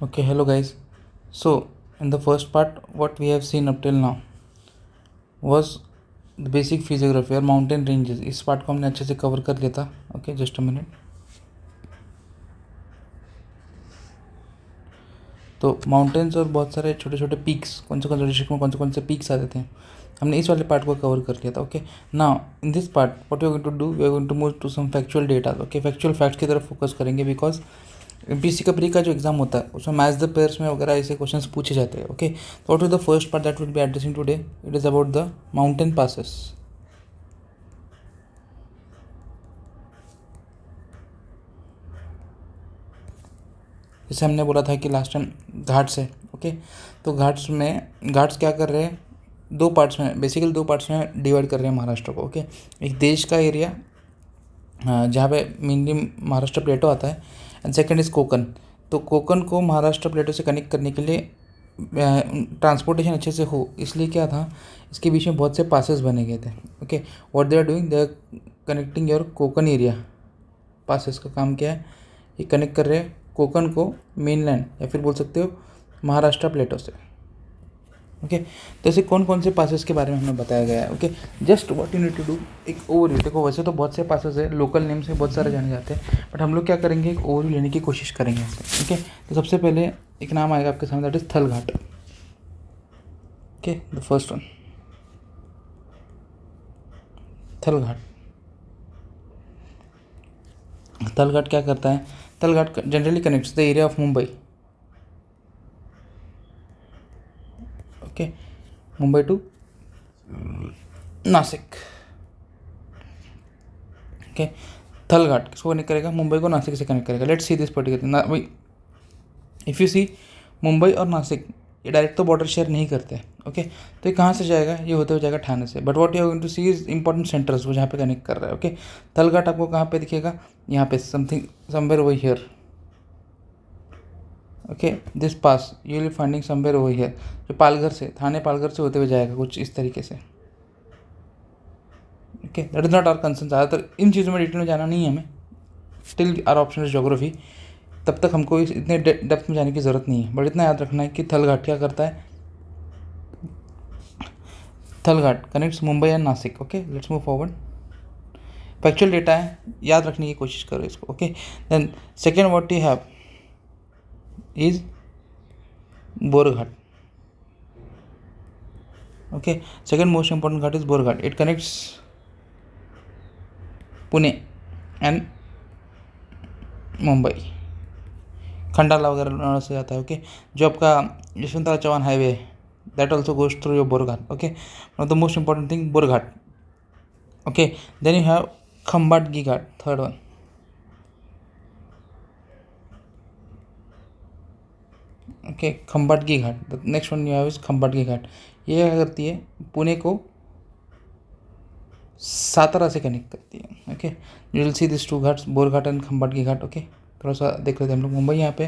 Okay, hello guys. So, in the first part, what we have seen up till now was the basic physiography और mountain ranges. इस part को हमने अच्छे से cover कर लिया था. Okay, just a minute. तो माउंटेन्स और बहुत सारे छोटे छोटे पीक्स, कौन से डिस्ट्रिक्ट में कौन से पीक्स आते थे, हमने इस वाले पार्ट को कवर कर लिया था. Okay, now in this part what you are going to do, we are going to move to some factual data. Okay, factual facts की तरफ फोकस करेंगे बिकॉज एमपीसी का प्री का जो एग्जाम होता है उसमें मैच द पेयर्स में वगैरह ऐसे क्वेश्चंस पूछे जाते हैं. ओके, तो what is the first part that will be addressing today, it is about the mountain passes. जैसे हमने बोला था कि लास्ट टाइम घाट्स है. ओके, तो घाट्स क्या कर रहे हैं, दो पार्ट्स में, बेसिकली दो पार्ट्स में डिवाइड कर रहे हैं महाराष्ट्र को. ओके, एक देश का एरिया जहाँ पे मेनली महाराष्ट्र प्लेटो आता है, एंड सेकंड इज़ कोकन. तो कोकन को महाराष्ट्र प्लेटो से कनेक्ट करने के लिए ट्रांसपोर्टेशन अच्छे से हो, इसलिए क्या था, इसके बीच में बहुत से पासेस बने गए थे. Okay, what they are doing, they are connecting your Konkan area. Passes का काम क्या है, ये कनेक्ट कर रहे हैं कोकन को मेनलैंड या फिर बोल सकते हो महाराष्ट्र प्लेटो से. ओके, तो ऐसे कौन कौन से पासेस के बारे में हमें बताया गया है. Okay, just what you need to do, एक ओवरव्यू. देखो वैसे तो बहुत से पासेस है, लोकल नेम से बहुत सारे जाने जाते हैं, बट हम लोग क्या करेंगे, एक ओवरव्यू लेने की कोशिश करेंगे. ओके, तो सबसे पहले एक नाम आएगा आपके सामने, that is Thal Ghat. Okay, the first one, Thal Ghat. Thal Ghat क्या करता है, Thal Ghat generally connects the area of Mumbai. Okay, Mumbai to Nashik. Okay, Thal Ghat किसको कनेक्ट करेगा, मुंबई को नासिक से कनेक्ट करेगा. लेट्स सी दिस पर्टिकुलर भाई, इफ़ यू सी मुंबई और नासिक ये डायरेक्ट तो बॉर्डर शेयर नहीं करते. ओके, तो ये कहाँ से जाएगा, ये होते हुए जाएगा ठाणे से. But what you are going to see is important centres, वो जहाँ पे कनेक्ट कर रहा है. ओके, थल घाट आपको कहाँ पे दिखेगा, यहाँ पे something somewhere over here. Okay, this pass you will finding somewhere over here, जो पालघर से, थाने पालघर से होते हुए जाएगा कुछ इस तरीके से. Okay, that is not our concern. ज़्यादातर इन चीज़ों में डिटेल में जाना नहीं है हमें, still our option is geography. तब तक हमको इतने डेप्थ में जाने की ज़रूरत नहीं है, बट इतना याद रखना है कि थल घाट क्या करता है, Thal Ghat connects Mumbai and Nashik. Okay, let's move forward. Factual data है, याद रखने की कोशिश करो इसको. Okay, then second what you have is Borghat. Okay, second most important ghat is Borghat. It connects Pune and Mumbai, Khandala वगैरह से जाता है. ओके, जो आपका यशवंतराव चौहान हाईवे है, that also goes through your Borghat. Okay, one of the most important thing Borghat. Okay, then you have Khambatki Ghat, third one. Okay, Khambatki Ghat, the next one you have is Khambatki Ghat. ये क्या करती है, पुणे को सातारा से कनेक्ट करती है. Okay, you will see this two ghats, Borghat and Khambatki Ghat. Okay, थोड़ा सा देख लेते हैं हम लोग, मुंबई यहाँ पे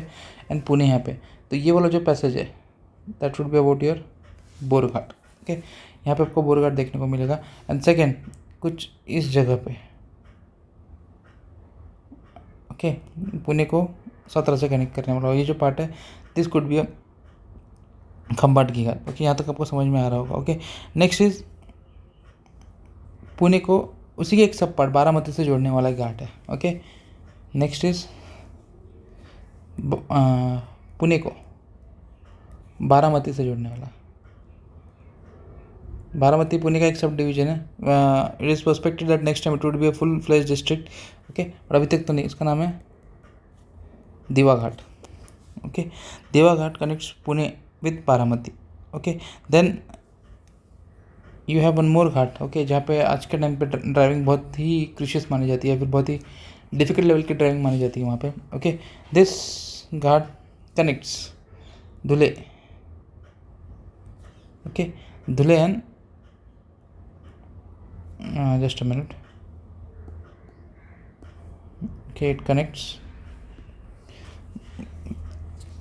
एंड पुणे यहाँ पे. तो ये वाला जो पैसेज है that would be about your Borghat. Okay, यहाँ पे आपको बोरघाट देखने को मिलेगा. एंड सेकेंड कुछ इस जगह पे. ओके, पुणे को सातारा से कनेक्ट करने वाला ये जो पार्ट है, this could be a Khambatki Ghat. Okay, यहाँ तक आपको समझ में आ रहा होगा. ओके, नेक्स्ट इज पुणे को उसी के एक सब पार्ट बारामती से जोड़ने वाला घाट है. ओके, नेक्स्ट इज पुणे को बारामती से जोड़ने वाला. बारामती पुणे का एक सब डिवीजन है. It is perspected that next time it would be a full fledge district. Okay, और अभी तक तो नहीं. इसका नाम है दीवा Ghat. Okay, Diva Ghat connects Pune with Baramati. Okay, then you have one more ghat. Okay, जहाँ पे आज के टाइम पे ड्राइविंग बहुत ही क्रिशियस मानी जाती है, फिर बहुत ही डिफिकल्ट लेवल की ड्राइविंग मानी जाती है वहाँ पे. Okay, this Ghat connects Dhule. Okay, Dhule and just a minute. Okay, it connects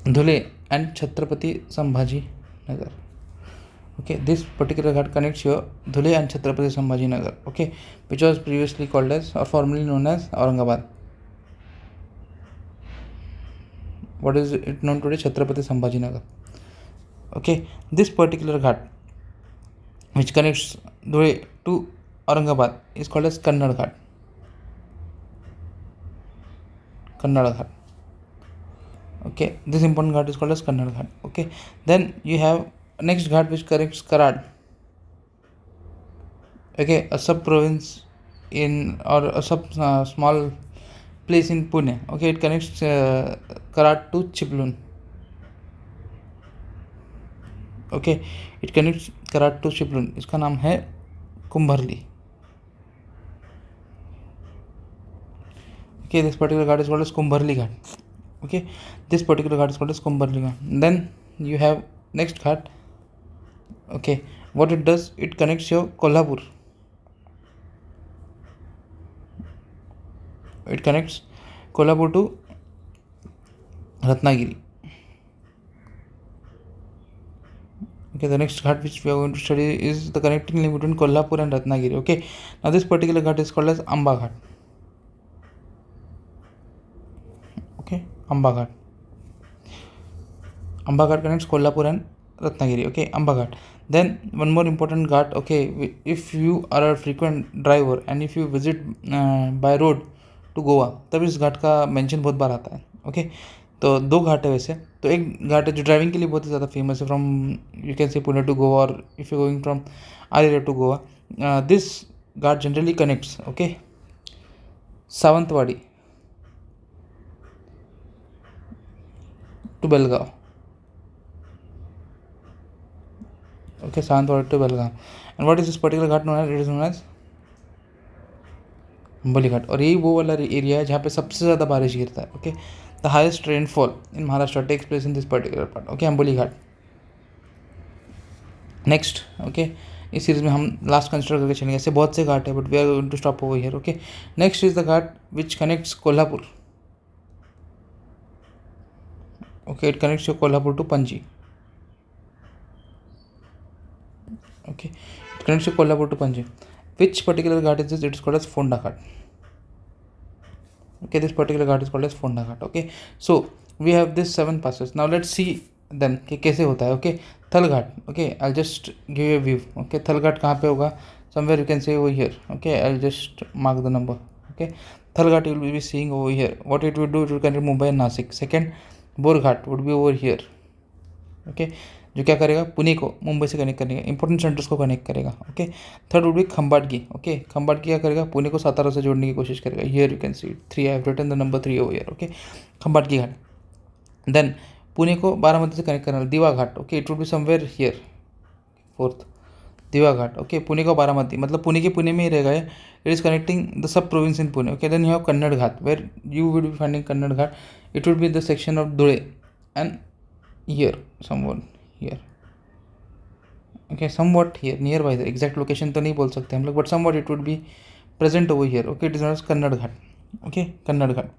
Dhule and Chhatrapati Sambhaji Nagar. Okay, this particular ghat connects your Dhule and Chhatrapati Sambhaji Nagar. Okay, which was previously called as or formerly known as Aurangabad. what is it known today? Chhatrapati Sambhajinagar. Okay, this particular ghat which connects Dhule to Aurangabad is called as Kannada Ghat. Kannada Ghat. Okay, this important ghat is called as Kannada Ghat. Okay, then you have next ghat which connects Karad. Okay, a sub province in or a small place in Pune. Okay, it connects Karad to Chiplun. Okay, it connects Karad to Chiplun. इसका नाम है कुंभरली. Okay, this particular ghat is called as Kumbharli Ghat. Okay, this particular ghat is called as Kumbharli Ghat. Then you have next ghat. Okay, what it does, it connects your Kolhapur. It connects Kolhapur to Ratnagiri. Okay, the next ghat which we are going to study is the connecting link between Kolhapur and Ratnagiri. Okay, now this particular ghat is called as Amba Ghat. Okay, Amba Ghat. Amba Ghat connects Kolhapur and Ratnagiri. Okay, Amba Ghat. Then one more important ghat. Okay, if you are a frequent driver and if you visit by road to Goa, तब इस घाट का mention बहुत बार आता है. Okay, तो दो घाट है वैसे. तो एक घाट है जो ड्राइविंग के लिए बहुत ही ज़्यादा फेमस है, फ्रॉम यू कैन से पुणे टू गोवा और if you going from Arera to Goa. This ghat generally connects okay Sawantwadi to Belgaum. Okay, Sawantwadi to Belgaum. And what is this particular ghat known as? It is known as Amboli Ghat. और यही वो वाला area है जहाँ पे सबसे ज़्यादा बारिश गिरता है. Okay, the highest rainfall in Maharashtra takes place in this particular part. Okay, Amboli ghat. Next okay, इस सीरीज में हम लास्ट कंसिडर करके चलेंगे. ऐसे बहुत से घाट है but we are going to stop over here. Okay, next is the ghat which connects Kolhapur. Okay, it connects your Kolhapur to Panji. Okay, it connects your Kolhapur to Panji. Which particular ghat is this? It is called as Fonda Ghat. Okay, this particular ghat is called as Fonda Ghat. Okay, so we have this 7 passes. Now let's see them कि कैसे होता है. Okay, Thal Ghat. Okay, I'll just give you a view. Okay, Thal Ghat कहाँ पे होगा? Somewhere you can say over here. Okay, I'll just mark the number. Okay, Thal Ghat you will be seeing over here. What it will do, it will connect Mumbai and Nasik. Second, Borghat would be over here. Okay, जो क्या करेगा, पुणे को मुंबई से connect करेगा, important centres को connect करेगा. Okay, third would be Khambatki. Okay, Khambatki क्या करेगा, पुणे को सातारा से जोड़ने की कोशिश करेगा. Here you can see 3. I have written the number 3 over here. Okay, Khambatki Ghat. Then Pune को बारामती से कनेक्ट करना, Diva Ghat. Okay, it would be somewhere here. Fourth, Diva Ghat. Okay, Pune को बारामती मतलब पुणे के पुणे में ही रहेगा. It is connecting the sub province in Pune. Okay, then you have Kannad ghat where you will be finding Kannad ghat. It would be the section of Dhule and here, somewhat here. Okay, somewhat here, nearby. The exact location तो नहीं बोल सकते हम लोग, but somewhat it would be present over here. Okay, it is known as Kannada Ghat. Okay, Kannada Ghat.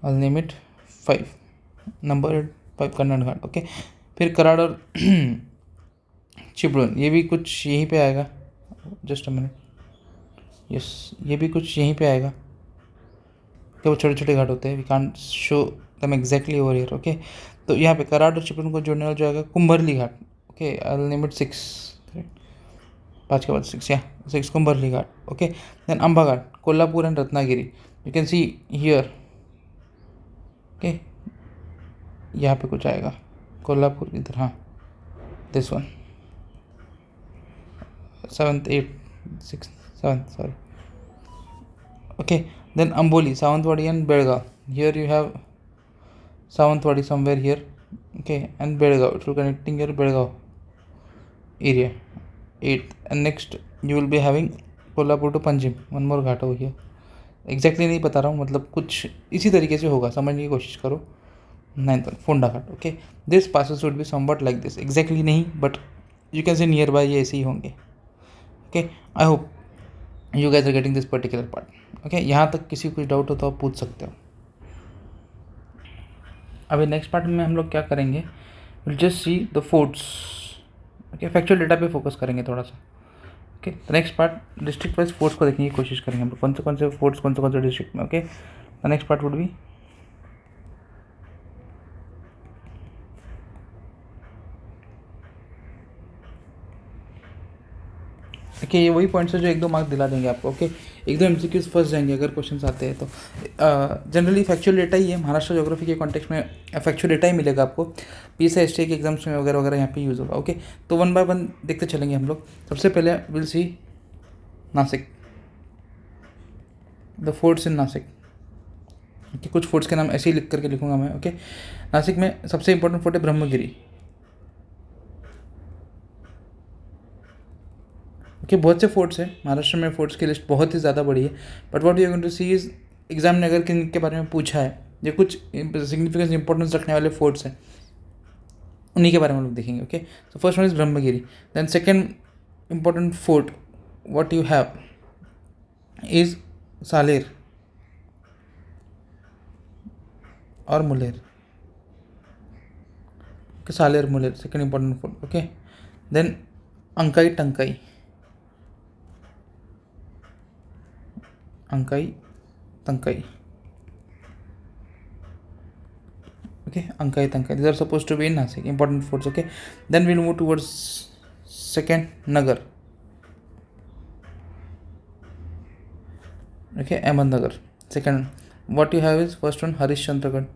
I'll name it 5. Number 5 Kannada Ghat. Okay, फिर कराड़ और चिपळूण, ये भी कुछ यहीं पे आएगा. Just a minute. यस, ये भी कुछ यहीं पे आएगा. वो छोटे छोटे घाट होते हैं. We can't show them exactly over here. Okay, तो यहाँ पे कराड़ और चिपळूण को जोड़ने वाला जो आएगा Kumbharli Ghat. Okay, I will name it 6. 5 के बाद 6 या 6 Kumbharli Ghat. Okay, then Amba Ghat, Kolhapur and Ratnagiri. You can see here. Okay, यहाँ पे कुछ आएगा कोल्हापुर इधर. हाँ, this one 7th 8th 6th 7th sorry. Okay, then Amboli, Sawantwadi and Belgaum. Here you have Sawantwadi somewhere here. Okay, and Belgaum, it will connecting your Belgaum area. 8th, and next you will be having Kolhapur to Panjim. One more ghat over here. Exactly नहीं बता रहा हूँ, मतलब कुछ इसी तरीके से होगा, समझने की कोशिश करो. 9th one, Fonda Ghat. Okay, this passes would be somewhat like this. Exactly नहीं, but you can say nearby ये ऐसे ही होंगे. Okay, I hope you guys are getting this particular part. Okay, यहाँ तक किसी को कुछ डाउट हो तो आप पूछ सकते हो. अभी नेक्स्ट पार्ट में हम लोग क्या करेंगे, will just see the forts. Okay, factual data पे फोकस करेंगे थोड़ा सा. Okay, the next part district wise forts को देखने की कोशिश करेंगे हम लोग, कौन से फोर्ट्स कौन से डिस्ट्रिक्ट में. Okay, the next part would be okay, ये वही पॉइंट्स है जो 1-2 मार्क्स दिला देंगे आपको। ओके, 1-2 एमसीक्यूज फंस जाएंगे अगर क्वेश्चंस आते हैं तो। जनरली फैक्चुअल डेटा ही है, महाराष्ट्र ज्योग्राफी के कॉन्टेक्स्ट में फैक्चुअल डेटा ही मिलेगा आपको। पीएसआई एसटी के एग्जाम्स में वगैरह वगैरह यहाँ पे यूज़ होगा। ओके, तो 1 बाय 1 देखते चलेंगे हम लोग। सबसे पहले will see Nashik, the forts in Nashik. Okay, कुछ फोर्ट्स के नाम ऐसे ही लिख करके लिखूंगा मैं। ओके, नासिक में सबसे इंपॉर्टेंट फोर्ट है ब्रह्मगिरी। ओके, बहुत से फोर्ट्स हैं महाराष्ट्र में, फोर्ट्स की लिस्ट बहुत ही ज़्यादा बड़ी है। But what you going to see is, exam ने अगर किन के बारे में पूछा है, ये कुछ सिग्निफिकेंस इंपॉर्टेंस रखने वाले फोर्ट्स हैं, उन्हीं के बारे में हम लोग देखेंगे। Okay, so first one is Brahmagiri. Then second important fort what you have is Saler और Muler. Okay, Saler Muler second important fort. Okay, then Ankai Tankai, Ankai Tankai. Okay, Ankai Tankai, these are supposed to be in Nasik, important forts. Okay, then we'll move towards second Nagar. Okay, Ahmednagar. Second, what you have is first one Harishchandragarh.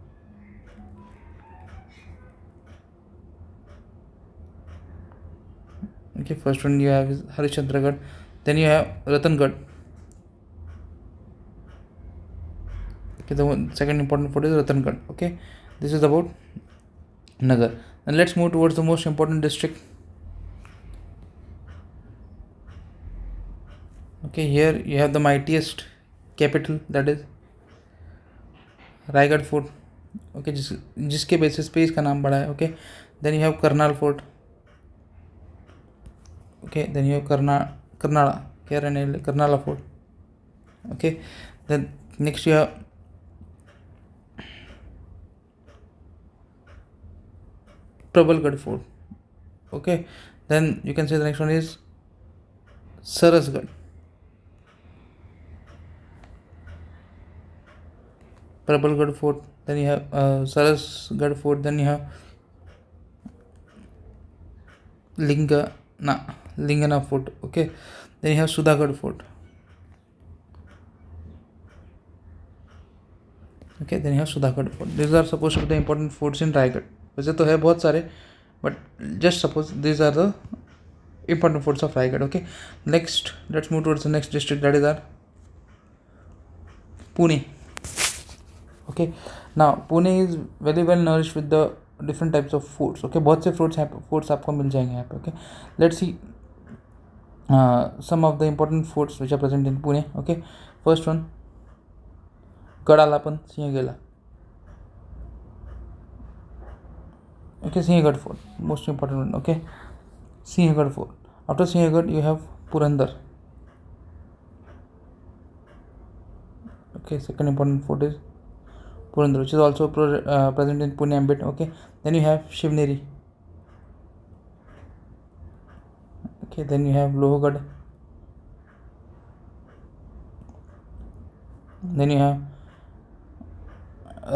Okay, first one you have is Harishchandragarh. Then you have Ratangarh. Okay, the second important fort is Ratangarh. Okay, this is about Nagar. And let's move towards the most important district. Okay, here you have the mightiest capital, that is Raigad fort. Okay, जिसके basis पे इसका नाम बढ़ा है। ओके, then you have Karnala fort. Okay, then you have Karnala, क्या रहने Karnala fort. Okay, then next you have Prabalgad fort. Okay, then you can say the next one is Sarasgad. Prabalgad fort, then you have Sarasgarh fort, then you have Lingana fort. Okay, then you have Sudhagarh fort. Okay, then you have Sudhagarh fort. These are supposed to be the important forts in Raigad. वैसे तो है बहुत सारे, but just suppose these are the important forts of Raigad. Okay, next let's move towards the next district, that is our Pune. Okay, now Pune is very well nourished with the different types of foods. Okay, बहुत से foods आपको मिल जाएंगे यहाँ पे. Okay, let's see some of the important foods which are present in Pune. Okay, first one गडालापन सिंहगेला. Okay, Sinhgarh fort, most important one. Okay, Sinhgarh fort. After Sinhgarh you have Purandar. Okay, second important fort is Purandar, which is also present in Pune ambit. Okay, then you have Shivneri. Okay, then you have Lohgad. Then you have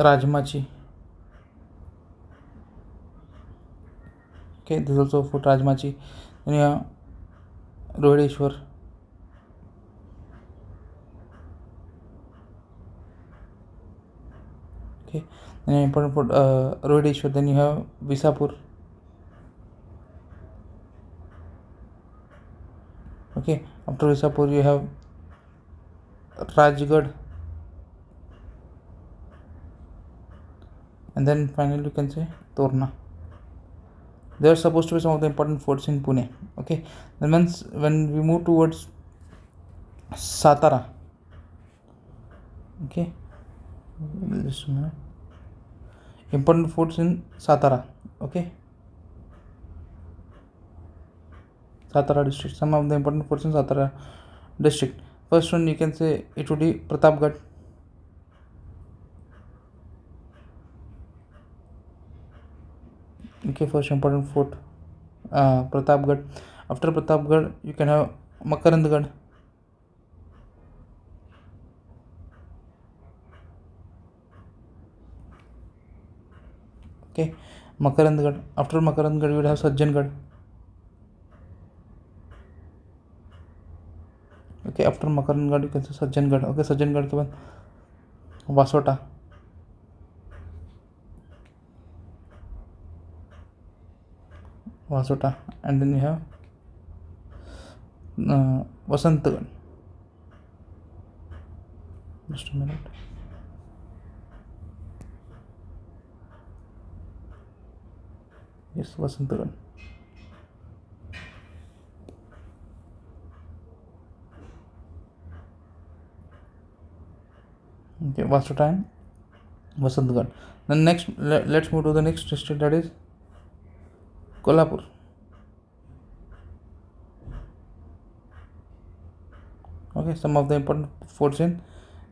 Rajmachi. Okay, this is also Fort Rajmachi. Then you have Rohedeshwar. Okay, then important for Rohedeshwar. Then you have Visapur. Okay, after Visapur you have Rajgarh, and then finally you can say Torna. They are supposed to be some of the important forts in Pune. Okay, then when we move towards Satara. Okay, just a minute. Important forts in Satara. Okay, Satara district. Some of the important forts in Satara district. First one you can say it would be Pratapgarh. Okay, first important fort Pratapgarh. After Pratapgarh you can have Makarandgarh. Okay, Makarandgarh. After Makarandgarh you will have Sajjangarh. Okay, after Makarangarh you can say Sajjangarh. Okay, Sajjangarh के बाद Vasota. Vasota, and then you have Vasantgarh. Just a minute. Yes, Vasantgarh. Okay, Vasota and Vasantgarh. Then next, let's move to the next district, that is Kolhapur. Okay, some of the important forts in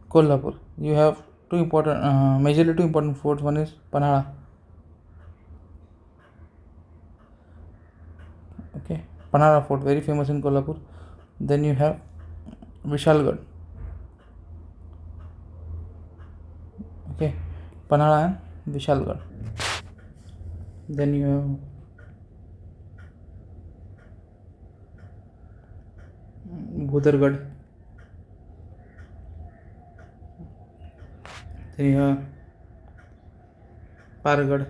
Kolhapur. You have majorly two important forts. One is Panhala. Okay, Panhala fort, very famous in Kolhapur. Then you have Vishalgarh. Okay, Panhala and Vishalgarh. Then you have Bhudargarh. Then you have Pargarh,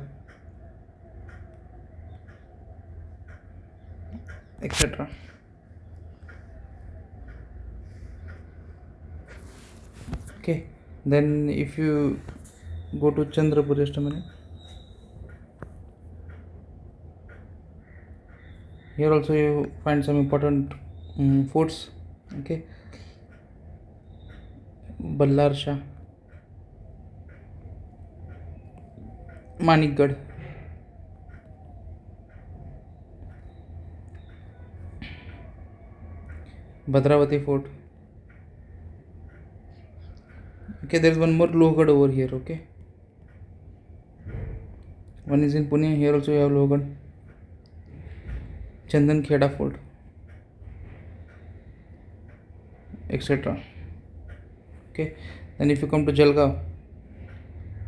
etc. Okay, then if you go to Chandrapur, just a minute. Here also you find some important forts. Okay, Ballar Shah, Manikgarh, Bhadravati fort. Okay, there is one more Lohgarh over here. Okay, one is in Pune. Here also you have Lohgarh. Chandan Kheda fort, etc. Okay, then if you come to Jalgaon,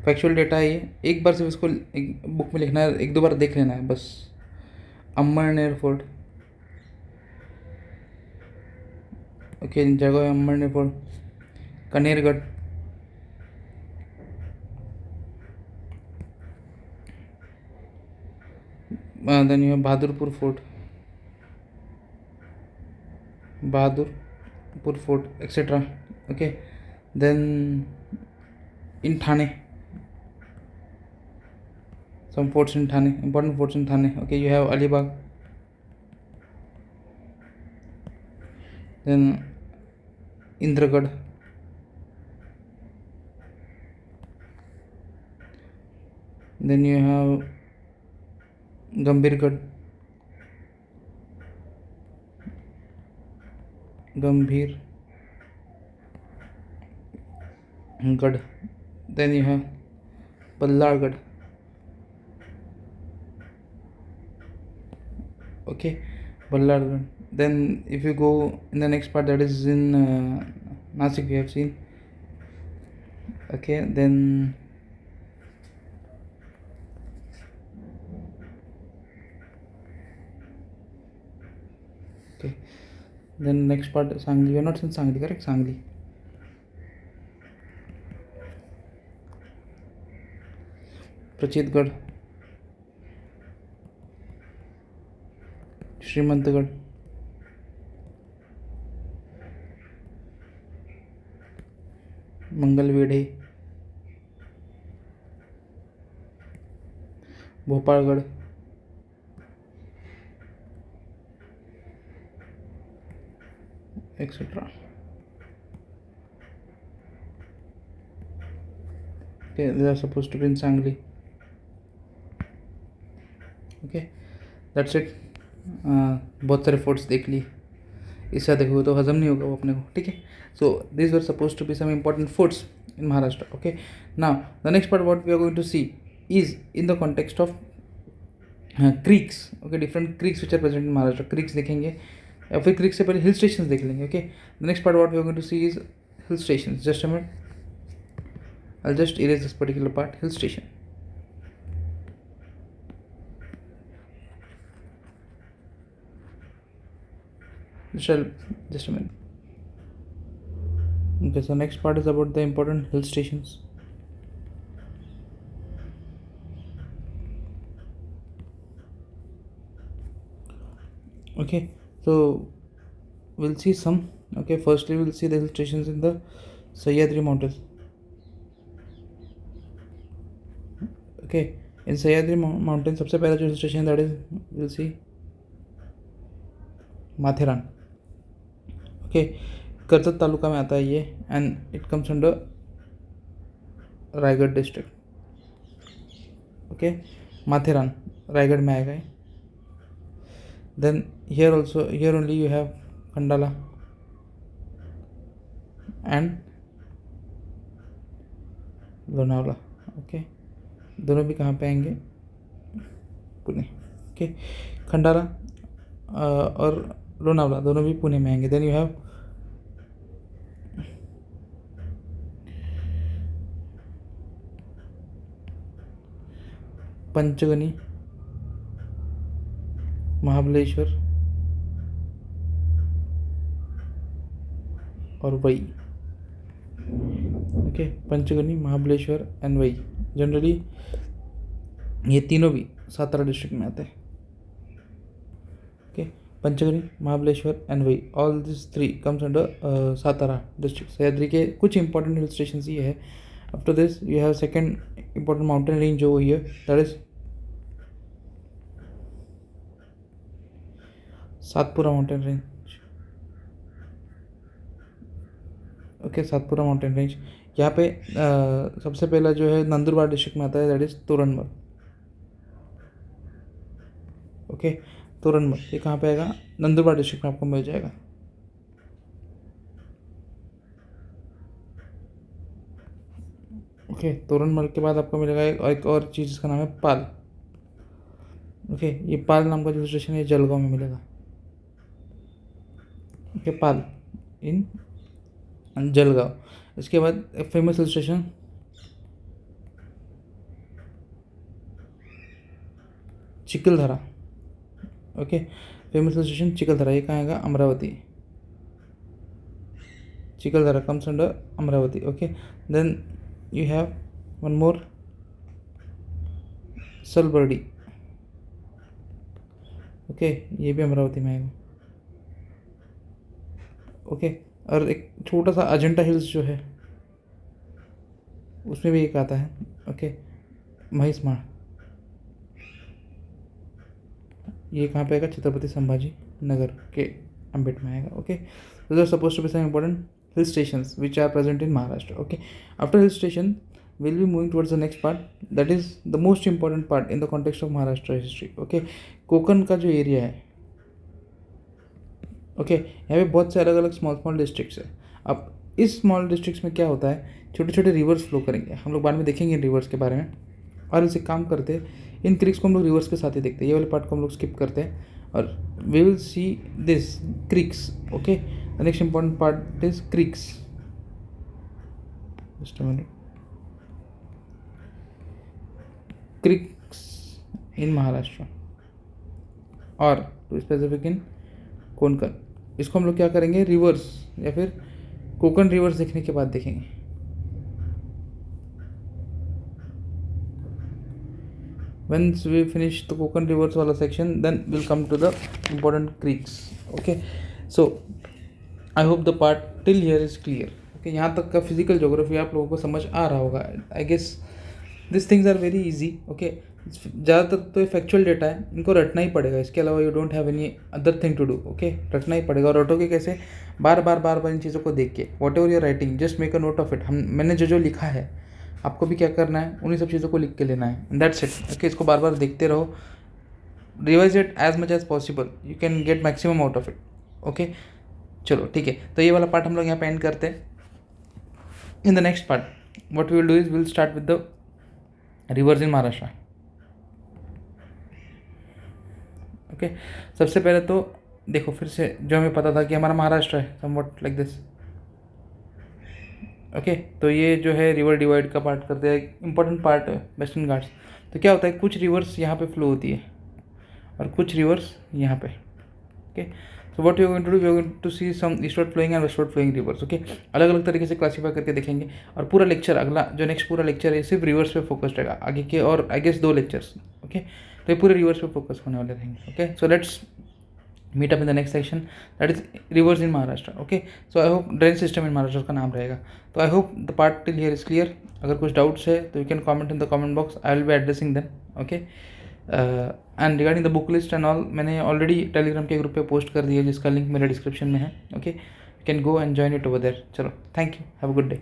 factual data है ये, एक बार सिर्फ इसको एक book में लिखना है, एक दो बार देख लेना है बस. अमरनेर फोर्ट. ओके, जगह है Amalner fort. Kanergad. Then you Bahadurpur fort, Bahadurpur fort, etcetera. Okay, then in Thane, some forts in Thane, important forts in Thane. Okay, you have Alibag, then Indragarh, then you have Gambhirgarh, then you have Ballargarh. Okay, Ballargarh. Then if you go in the next part, that is in Nasik, we have seen. Okay, then next part Sangli. We are not in Sangli, correct? Sangli. Prachitgarh, Srimantgarh, Mangalvedhe, Bhopalgarh, etc. Okay, they are supposed to be in Sangli. Okay, that's it. बहुत सारे forts देख लिए, इससे देखोगे तो हजम नहीं होगा वो अपने को. ठीक है, so this were suppose to be some important forts in Maharashtra. Okay, now the next part what we are going to see is in the context of creeks. Okay, different creeks which are present in Maharashtra. Creeks देखेंगे, या फिर creeks से पहले hill stations देख लेंगे. Okay, the next part what we are going to see is hill stations. Just a minute, I'll just erase this particular part. Hill station. Just a minute. Okay, so next part is about the important hill stations. Okay, so we'll see some. Okay, firstly we'll see the hill stations in the Sahyadri Mountains. Okay, in Sahyadri Mountain सबसे पहला जो hill station that is will see Matheran. Okay, Karjat taluka में आता है ये and it comes under Raigad district. Okay, Matheran Raigad में आएगा. Then here only you have Khandala and Lonavala. Okay, दोनों भी कहाँ पे आएंगे? पुणे. ओके, खंडाला और लोनावला दोनों भी पुणे में आएंगे. Then you have Panchgani, Mahabaleshwar और Wai. Okay, Panchgani, Mahabaleshwar and Wai. Generally ये तीनों भी सातारा डिस्ट्रिक्ट में आते हैं. Okay, Panchgani, Mahabaleshwar and Wai, all this three comes under Satara district. Sahyadri के कुछ इंपॉर्टेंट हिल स्टेशन ये है. After this you have second important mountain range जो हुई है that is Satpura mountain range. Okay, Satpura mountain range यहाँ पे सबसे पहला जो है नंदुरबार डिस्ट्रिक्ट में आता है that is Toranmal. Okay, Toranmal ये कहाँ पे आएगा? नंदुरबार डिस्ट्रिक्ट में आपको मिल जाएगा. ओके, तोरणमल के बाद आपको मिलेगा एक और चीज़ जिसका नाम है पाल. ओके, ये पाल नाम का जो स्टेशन है जलगांव में मिलेगा. Okay, Pal in Jalgaon. इसके बाद famous hill station Chikhaldara. Okay, famous hill station Chikhaldara ये कहाँ आएगा? Amravati. Chikhaldara comes under Amravati. Okay, then you have one more Salbardi. Okay, ये भी अमरावती में आएगा. ओके, और एक छोटा सा अजंता हिल्स जो है उसमें भी एक आता है. ओके, महिषमाड़ ये कहाँ पे आएगा? छत्रपति संभाजी नगर के अम्बेड में आएगा. Okay, those are supposed to be some important hill stations which are present in Maharashtra. Okay, after hill station we'll be moving towards the next part that is the most important part in the context of Maharashtra history. Okay, Konkan का जो area है. Okay, यहाँ पे बहुत से अलग अलग small districts है. अब इस स्मॉल डिस्ट्रिक्ट्स में क्या होता है? छोटे छोटे रिवर्स फ्लो करेंगे. हम लोग बाद में देखेंगे इन रिवर्स के बारे में. और इसे काम करते इन क्रिक्स को हम लोग रिवर्स के साथ ही देखते हैं. ये वाले पार्ट को हम लोग स्किप करते हैं और we will see this creeks. Okay, the next important part is creeks. Just a minute. Creeks in Maharashtra और टू स्पेसिफिक इन कोंकण. इसको हम लोग क्या करेंगे? रिवर्स या फिर कोकण रिवर्स देखने के बाद देखेंगे. Once we finish the Konkan rivers वाला section, then we'll come to the important creeks. Okay, so I hope the part till here is clear. Okay, यहाँ तक का फिजिकल ज्योग्राफी आप लोगों को समझ आ रहा होगा. I guess this things are very easy. Okay, ज़्यादातर तो ये फैक्चुअल डेटा है, इनको रटना ही पड़ेगा. इसके अलावा you don't have any other thing to do. Okay, रटना ही पड़ेगा. और रटोगे कैसे? बार बार इन चीज़ों को देख के. Whatever you're writing just make a note of it. मैंने जो लिखा है आपको भी क्या करना है? उन्हीं सब चीज़ों को लिख के लेना है. That's it. ओके, इसको बार बार देखते रहो. Revise it as much as possible. You can get maximum out of it. Okay, चलो ठीक है. तो ये वाला पार्ट हम लोग यहाँ पे एंड करते हैं. In the next part what we will do is will start with the rivers in Maharashtra. Okay, सबसे पहले तो देखो फिर से जो हमें पता था कि हमारा महाराष्ट्र है समवट लाइक दिस. ओके, तो ये जो है रिवर डिवाइड का पार्ट करते हैं. इंपॉर्टेंट पार्ट है वेस्टर्न घाट्स. तो क्या होता है? कुछ रिवर्स यहाँ पे फ्लो होती है और कुछ रिवर्स यहाँ पे. Okay, so what you going to do, you going to see some eastward flowing and westward flowing rivers, okay. अलग अलग तरीके से क्लासीफाई करके देखेंगे, और पूरा लेक्चर अगला जो नेक्स्ट पूरा लेक्चर है सिर्फ रिवर्स पे फोकस्ड रहेगा आगे के, और आई गेस 2 लेक्चर्स, ओके। तो ये पूरे रिवर्स पे फोकस होने वाले रहेंगे, okay. So let's meet up in the next section, that is rivers in Maharashtra, okay. So I hope drain system in Maharashtra का नाम रहेगा। तो I hope the part till here is clear. अगर कुछ डाउट्स है तो you can comment in the comment box, I will be addressing them, okay. And regarding the book list and all, मैंने already Telegram के group पे post कर दिया जिसका लिंक मेरे डिस्क्रिप्शन में है, okay. You can go and join it over there. चलो, thank you, have a good day.